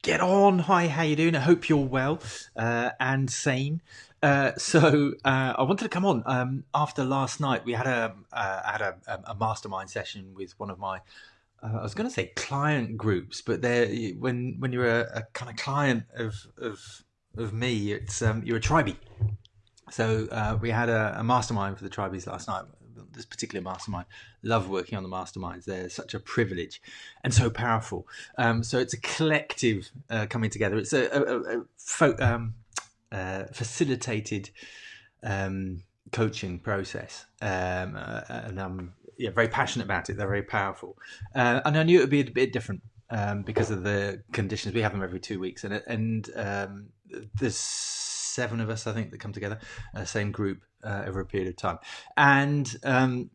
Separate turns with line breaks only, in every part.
Get on. Hi, how you doing? I hope you're well and sane. I wanted to come on after last night. We had a mastermind session with one of my I was going to say client groups, but they're when you're a kind of client of me, it's you're a tribie. We had a mastermind for the Tribees last night. This particular mastermind, love working on the masterminds. They're such a privilege and so powerful. So it's a collective coming together. It's facilitated coaching process, and I'm very passionate about it. They're very powerful, and I knew it would be a bit different because of the conditions. We have them every 2 weeks, and there's 7 of us, I think, that come together, same group over a period of time, and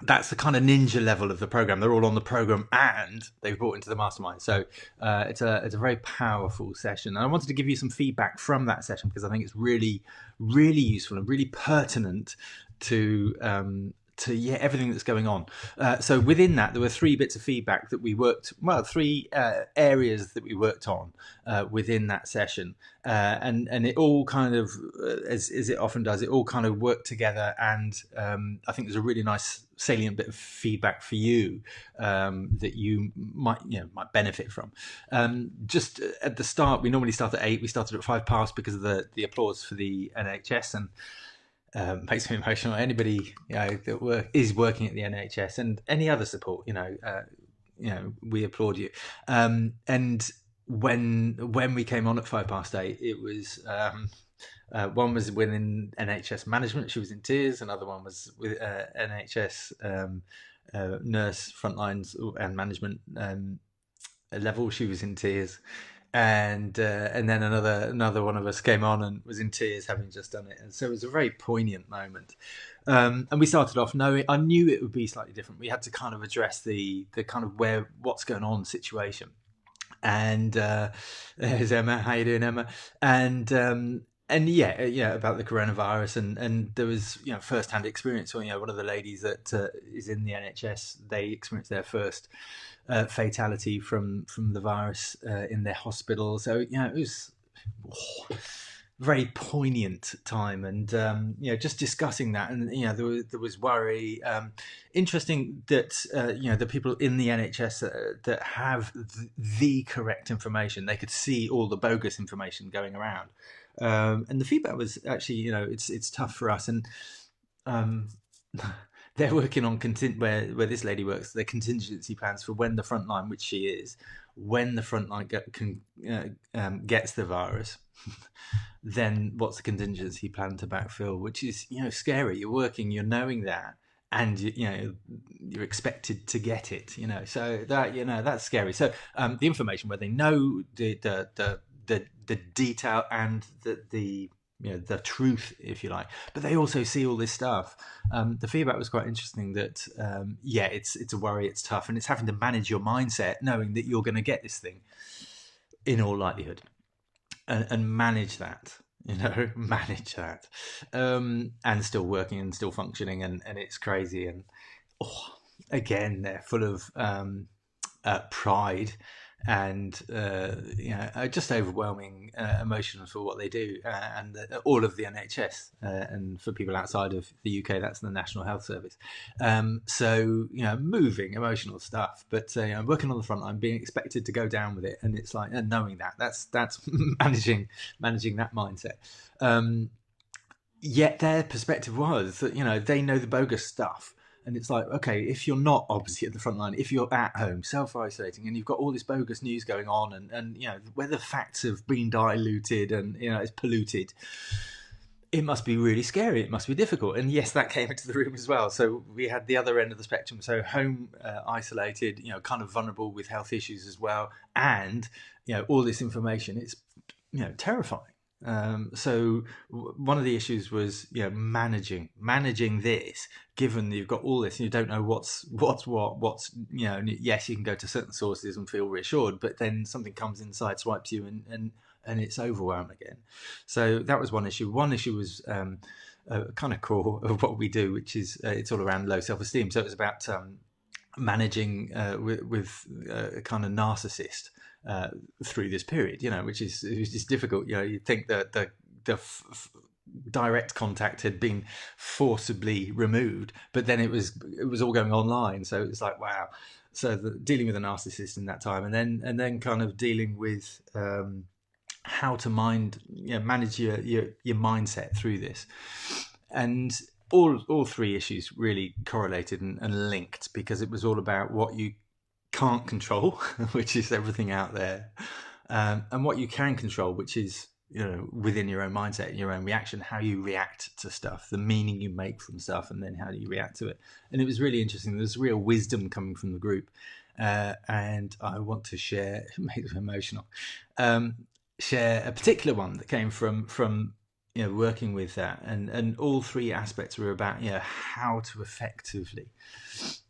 that's the kind of ninja level of the program. They're all on the program and they've brought into the mastermind. So it's a very powerful session. And I wanted to give you some feedback from that session because I think it's really, really useful and really pertinent to everything that's going on. So within that, there were 3 bits of feedback that we worked, 3 areas that we worked on within that session. And it all kind of, as it often does, it all kind of worked together. And I think there's a really nice salient bit of feedback for you that you might benefit from. Just at the start, we normally start at 8. We started at 5 past because of the applause for the NHS, and makes me emotional. Anybody that is working at the NHS and any other support, we applaud you. And when we came on at 5 past 8, it was one was within NHS management. She was in tears. Another one was with NHS nurse frontlines and management level. She was in tears. And then another one of us came on and was in tears, having just done it, and so it was a very poignant moment. And we started off knowing, I knew it would be slightly different. We had to kind of address the kind of what's going on situation. And there's Emma. How you doing, Emma? And about the coronavirus, and there was first-hand experience. So one of the ladies that is in the NHS, they experienced their first fatality from the virus in their hospital. So it was very poignant time, and just discussing that, and there was worry. Interesting that the people in the NHS that have the correct information, they could see all the bogus information going around. And the feedback was actually, it's tough for us, and they're working on where this lady works. Their contingency plans for when the front line, which she is, when the front line gets the virus, then what's the contingency plan to backfill? Which is scary. You're working, you're knowing that, and you're expected to get it. So that that's scary. So the information where they know the detail and the truth, if you like, but they also see all this stuff. The feedback was quite interesting that it's a worry, it's tough, and it's having to manage your mindset knowing that you're going to get this thing in all likelihood, and manage that, and still working and still functioning, and it's crazy. And again, they're full of pride and just overwhelming emotions for what they do, and all of the NHS, and for people outside of the UK, that's the National Health Service. Moving emotional stuff, but working on the front line, being expected to go down with it, and it's like, and knowing that's managing that mindset. Yet their perspective was that they know the bogus stuff. And it's like, okay, if you're not obviously at the front line, if you're at home self-isolating, and you've got all this bogus news going on, and where the facts have been diluted and it's polluted, it must be really scary. It must be difficult. And yes, that came into the room as well. So we had the other end of the spectrum. So home isolated, kind of vulnerable with health issues as well, and all this information. It's terrifying. So one of the issues was managing this, given that you've got all this and you don't know what's yes, you can go to certain sources and feel reassured, but then something comes inside, swipes you, and it's overwhelm again. So that was one issue. One issue was kind of core of what we do, which is it's all around low self-esteem. So it was about managing with a kind of narcissist. through this period, which is difficult. You think that the direct contact had been forcibly removed, but then it was all going online, so it was like, wow. So dealing with a narcissist in that time, and then kind of dealing with how to manage your mindset through this, and all three issues really correlated and linked, because it was all about what you can't control, which is everything out there, and what you can control, which is within your own mindset, your own reaction, how you react to stuff, the meaning you make from stuff, and then how do you react to it. And it was really interesting. There's real wisdom coming from the group, and I want to share, it makes me emotional, share a particular one that came from working with that, and all three aspects were about how to effectively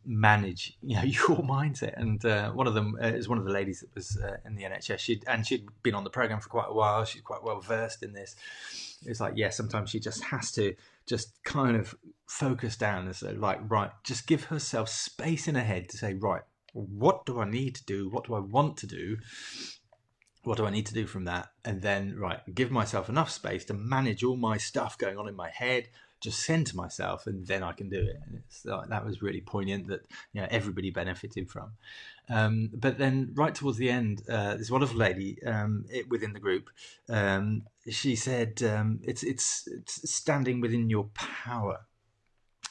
manage your mindset. And one of them is one of the ladies that was in the NHS. She'd been on the program for quite a while. She's quite well versed in this. It's like, sometimes she just has to just kind of focus down and say, like, right, just give herself space in her head to say, right, what do I need to do? What do I want to do? What do I need to do from that? And then, right, give myself enough space to manage all my stuff going on in my head, just center myself, and then I can do it. And it's that was really poignant, that everybody benefited from. But then right towards the end, this wonderful lady within the group, she said, it's standing within your power.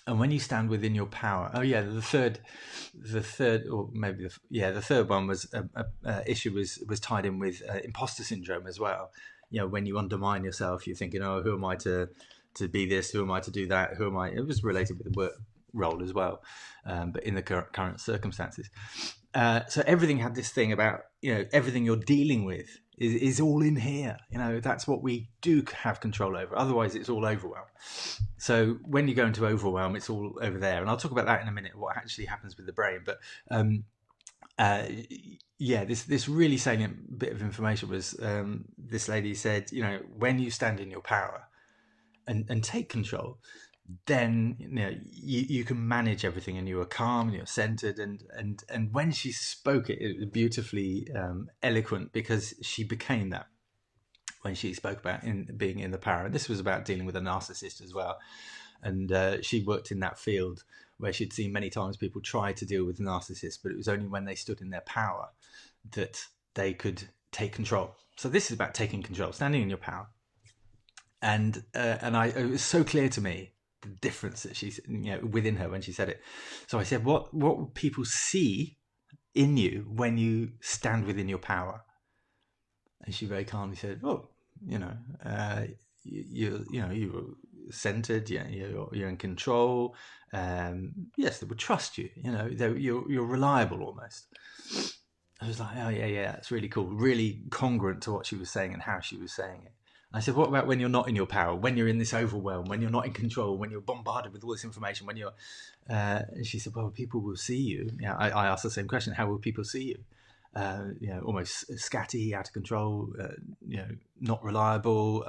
And when you stand within your power, the third, or maybe the third one was issue was tied in with imposter syndrome as well. When you undermine yourself, you're thinking, oh, who am I to be this? Who am I to do that? Who am I? It was related with the work role as well, but in the current circumstances. So everything had this thing about, everything you're dealing with is all in here. That's what we do have control over. Otherwise, it's all overwhelm. So when you go into overwhelm, it's all over there. And I'll talk about that in a minute, what actually happens with the brain. But this really salient bit of information was this lady said, when you stand in your power and take control, then you can manage everything, and you are calm and you're centered. And when she spoke it was beautifully eloquent, because she became that when she spoke about being in the power. And this was about dealing with a narcissist as well. And she worked in that field where she'd seen many times people try to deal with narcissists, but it was only when they stood in their power that they could take control. So this is about taking control, standing in your power. And it was so clear to me the difference that she's within her when she said it. So I said, what will people see in you when you stand within your power? And she very calmly said, you're centered, you're in control. Yes, they would trust you. You're reliable almost. I was like, oh yeah, that's really cool, really congruent to what she was saying and how she was saying it. I said, what about when you're not in your power, when you're in this overwhelm, when you're not in control, when you're bombarded with all this information, when you're... And she said, well, people will see you. I asked the same question. How will people see you? Almost scatty, out of control, not reliable,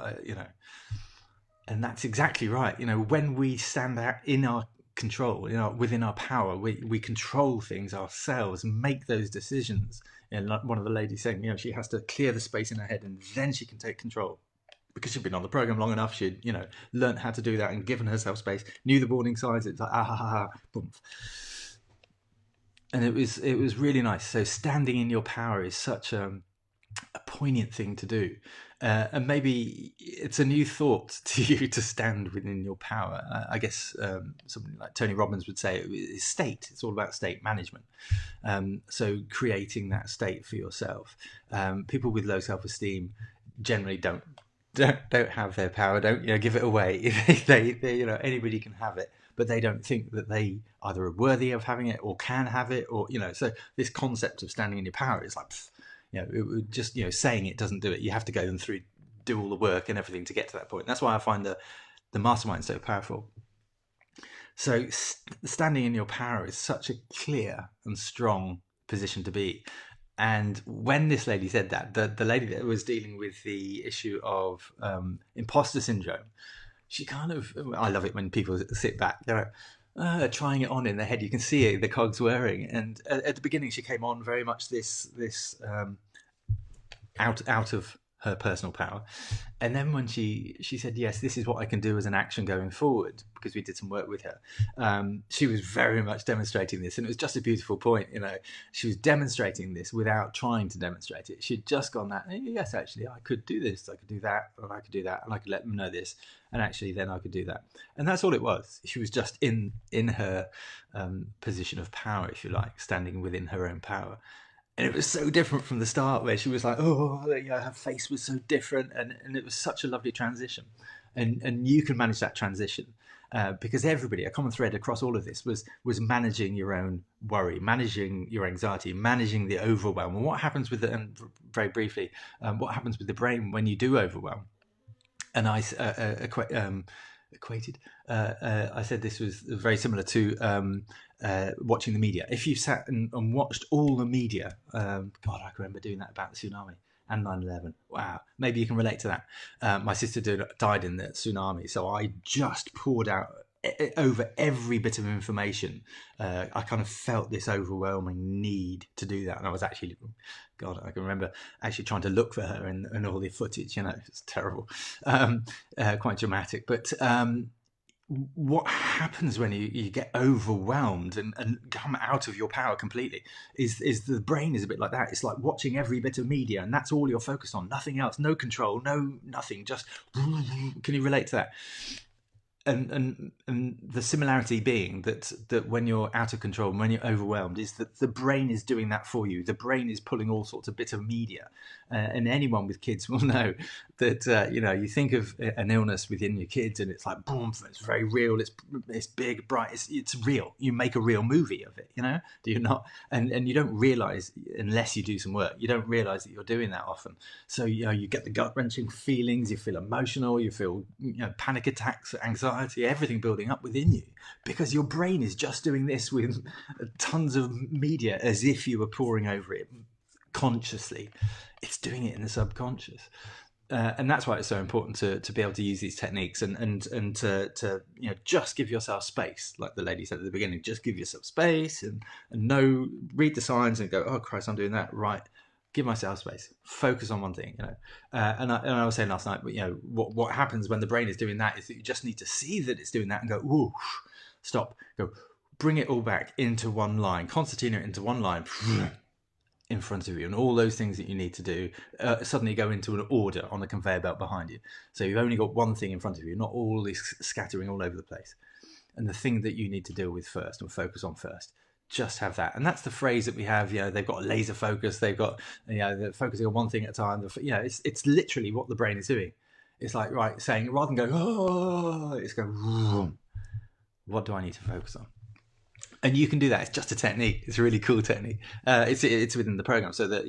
And that's exactly right. When we stand out in our control, within our power, we control things ourselves, make those decisions. And like one of the ladies saying, she has to clear the space in her head, and then she can take control. Because she'd been on the program long enough, she'd learned how to do that and given herself space, knew the warning signs. It's like boom, and it was really nice. So standing in your power is such a poignant thing to do, and maybe it's a new thought to you to stand within your power. I guess something like Tony Robbins would say is state. It's all about state management. So creating that state for yourself. People with low self-esteem generally don't have their power, don't give it away. they anybody can have it, but they don't think that they either are worthy of having it or can have it, or so this concept of standing in your power is like it would just saying it doesn't do it. You have to go through, do all the work and everything to get to that point. That's why I find the mastermind so powerful. So standing in your power is such a clear and strong position to be. And when this lady said that, the lady that was dealing with the issue of imposter syndrome, she kind of, I love it when people sit back, they're trying it on in their head. You can see it, the cogs whirring. And at the beginning, she came on very much this out of her personal power. And then when she said, yes, this is what I can do as an action going forward, because we did some work with her, she was very much demonstrating this. And it was just a beautiful point. She was demonstrating this without trying to demonstrate it. She'd just gone that, yes, actually, I could do this, I could do that, and I could do that, and I could let them know this, and actually then I could do that. And that's all it was. She was just in her position of power, if you like, standing within her own power. And it was so different from the start, where she was like, her face was so different, and it was such a lovely transition. And you can manage that transition because everybody, a common thread across all of this was managing your own worry, managing your anxiety, managing the overwhelm. And what happens with it, and very briefly, what happens with the brain when you do overwhelm? And I equated. I said this was very similar to watching the media. If you sat and watched all the media, God, I can remember doing that about the tsunami and 9/11. Wow, maybe you can relate to that. My sister died in the tsunami, so I just poured out over every bit of information. I kind of felt this overwhelming need to do that, and I was actually, God, I can remember actually trying to look for her in all the footage. It's terrible, quite dramatic. But what happens when you get overwhelmed and come out of your power completely is the brain is a bit like that. It's like watching every bit of media, and that's all you're focused on, nothing else, no control, no nothing, just can you relate to that? And the similarity being that when you're out of control and when you're overwhelmed is that the brain is doing that for you. The brain is pulling all sorts of bits of media, and anyone with kids will know that you think of an illness within your kids and it's like boom, it's very real, it's big, bright, it's real. You make a real movie of it, do you not? And you don't realize, unless you do some work, you don't realize that you're doing that often. So you get the gut-wrenching feelings, you feel emotional, you feel panic attacks, anxiety, everything building up within you, because your brain is just doing this with tons of media as if you were poring over it consciously. It's doing it in the subconscious. And that's why it's so important to be able to use these techniques and to just give yourself space, like the lady said at the beginning. Just give yourself space and read the signs and go, oh Christ, I'm doing that right. Give myself space. Focus on one thing, And I was saying last night, what happens when the brain is doing that is that you just need to see that it's doing that and go, ooh, stop, go, bring it all back into one line, concertina it into one line in front of you, and all those things that you need to do suddenly go into an order on the conveyor belt behind you. So you've only got one thing in front of you, not all this scattering all over the place. And the thing that you need to deal with first and focus on first, just have that. And that's the phrase that we have, they've got a laser focus, they've got, they're focusing on one thing at a time. It's literally what the brain is doing. It's like, right, saying, rather than going, oh, it's going, vroom. What do I need to focus on? And you can do that. It's just a technique. It's a really cool technique. It's within the program. So that,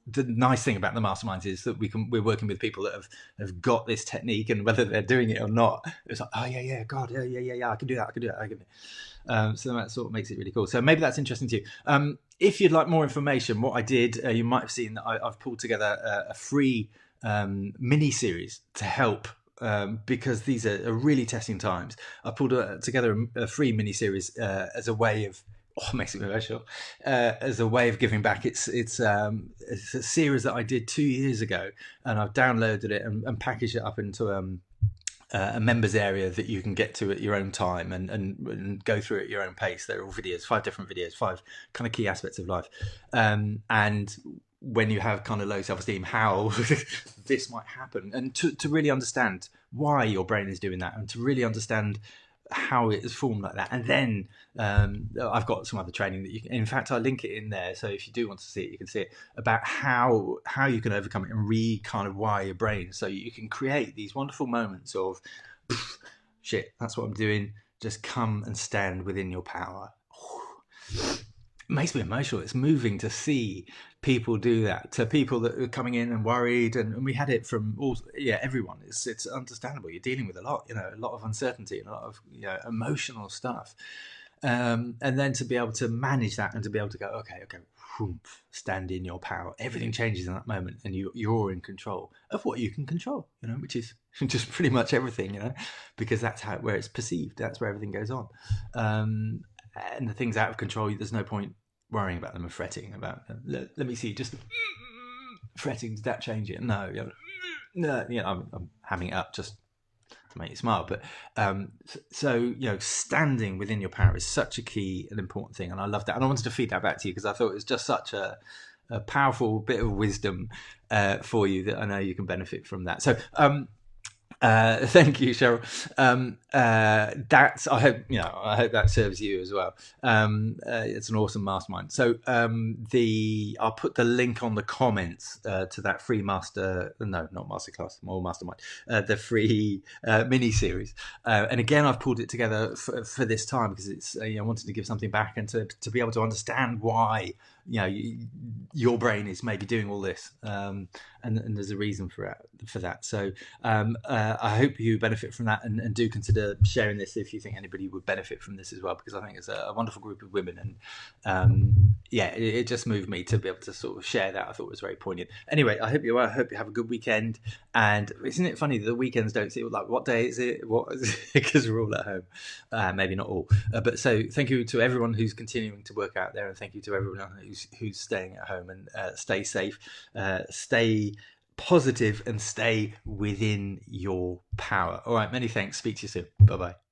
the nice thing about the masterminds is that we're working with people that have got this technique, and whether they're doing it or not, it's like, oh yeah, God, yeah, I can do that. So that sort of makes it really cool. So maybe that's interesting to you. If you'd like more information, what I did, you might have seen that I've pulled together a free mini series to help. Because these are really testing times. I pulled together a free mini series as a way of, it makes me emotional, as a way of giving back. It's a series that I did 2 years ago, and I've downloaded it and packaged it up into a members area that you can get to at your own time and go through at your own pace. They're all videos, 5 different videos, 5 kind of key aspects of life, and when you have kind of low self-esteem, how this might happen, and to really understand why your brain is doing that, and to really understand how it is formed like that. And then I've got some other training that you can, in fact, I link it in there. So if you do want to see it, you can see it, about how you can overcome it and kind of wire your brain so you can create these wonderful moments of shit, that's what I'm doing. Just come and stand within your power. It makes me emotional. It's moving to see people do that, to people that are coming in and worried, and we had it from everyone. It's understandable. You're dealing with a lot of uncertainty and a lot of emotional stuff, and then to be able to manage that and to be able to go, okay, stand in your power. Everything changes in that moment, and you're in control of what you can control. Which is just pretty much everything. Because that's where it's perceived. That's where everything goes on. And the things out of control, there's no point worrying about them and fretting about them. Let me see, just fretting, did that change it? No, no, I'm hamming it up just to make you smile. But so standing within your power is such a key and important thing, and I love that. And I wanted to feed that back to you because I thought it was just such a powerful bit of wisdom for you that I know you can benefit from that. So thank you, Cheryl. That's I hope that serves you as well. It's an awesome mastermind. So I'll put the link on the comments to that free not masterclass, more mastermind, the free mini series. And again, I've pulled it together for this time because it's I wanted to give something back and to be able to understand why your brain is maybe doing all this, and there's a reason for that. So I hope you benefit from that, and do consider sharing this if you think anybody would benefit from this as well, because I think it's a wonderful group of women, and it just moved me to be able to sort of share that. I thought it was very poignant. Anyway, I hope you have a good weekend. And isn't it funny that the weekends don't seem like, what day is it? What is it? Because we're all at home. Maybe not all, but so thank you to everyone who's continuing to work out there, and thank you to everyone who's staying at home, and stay safe, stay positive, and stay within your power. All right, many thanks. Speak to you soon. Bye bye.